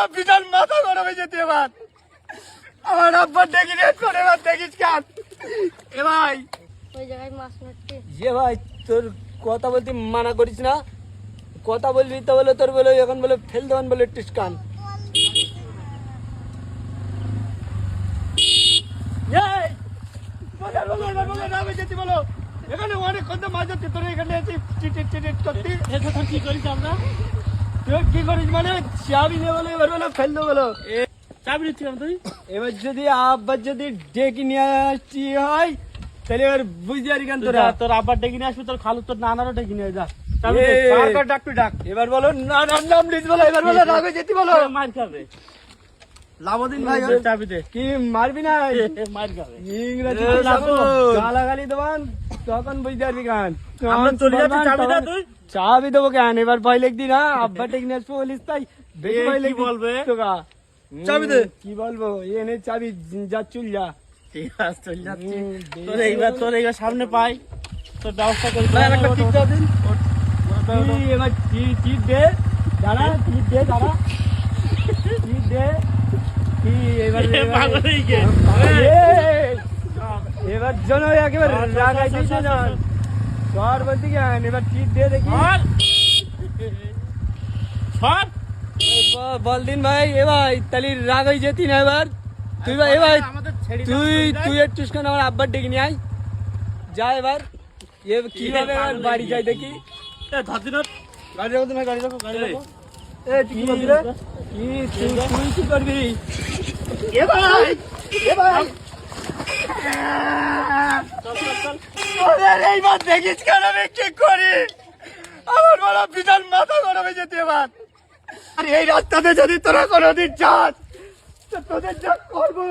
বলো বিশাল মাথা গরম হয়ে যেতে এবার আমার আব্বার দেখি রেড করে এবার দেখিস কান এ ভাই ওই জায়গায় মাছ মারতে যে ভাই তোর কথা বলতে মানা করিস না কথা বলবি তো বলে তোর বলে এখন বলে ফেল দেওয়ান বলে টিসকান বলো এখানে অনেক কত মাছ হচ্ছে তোর এখানে আছি চিটিট করতে এখন কি করিস আমরা? তুই কি করিস মানে চাবি নিয়ে বলে এবার বলে ফেল দেবো বলো চাবি দিচ্ছিলাম তুই? এবার যদি আব্বার যদি ডেকে নিয়ে আসছি হয় তাহলে এবার বুঝতে পারি কেন তোরা তোরা তোর আব্বার ডেকে নিয়ে আসবি, তোর খালু তোর নানারও ডেকে নিয়ে যা। চাবি দে। ডাক তুই ডাক এবার বলো না নাম লিস বলো এবার বলো রাগে যেতে বলো মার খাবে। লাবদিন ভাই দে, চাবি দে। কি মারবি না মার খাবে। ইংরেজি এ, লাবু। গালাগালি দেবান তখন বুঝতে পারবি কেন আমরা চলে যাচ্ছি, চাবি দে তুই। চাবি দেবো কেন এবার ভয় লিখবি না আব্বা ডেকে নিয়ে আসবো বলিস তাই বেশি এ, ভয় কি লিখবি বলবে? তোকা চাবি দে। কি বলবো এনে চাবি যা চুল যা ঠিক আছে, চলে যাচ্ছি। হুম, তোর এইবার সামনে পাই, তোর ব্যবস্থা করি। এবার টিপ দে দাঁড়া টিপ দে দাঁড়া টিপ দে কি এবার এ, পাগল হয়ে গেছে। এবার জন একেবারে রাগাই দিচ্ছে না সর বলতে কেন এবার টিপ দে দেখি ধর। ধর। বলদিন ভাই এ ভাই তাহলে রাগ হয়ে যেতি না এবার তুই ভাই এ ভাই আমাদের ছেড়ে তুই একটু কেন আমার আব্বার ডেকে নিয়ে আয় যা এবার এ কিভাবে এবার বাড়ি যাই দেখি ধরতি না। গাড়ি রাখো তুমি, গাড়ি রাখো, গাড়ি রাখো। এ তুই কি বলবি রে? কি তুই কি করবি এ ভাই এ ভাই চল, চল, চল। ওদের এইবার দেখিস কেন আমি কি করি আমার বড় বিশাল মাথা গরম হয়ে যেতে এবার আর এই রাস্তাতে যদি তোরা কোনোদিন যাস তো তোদের যা করবো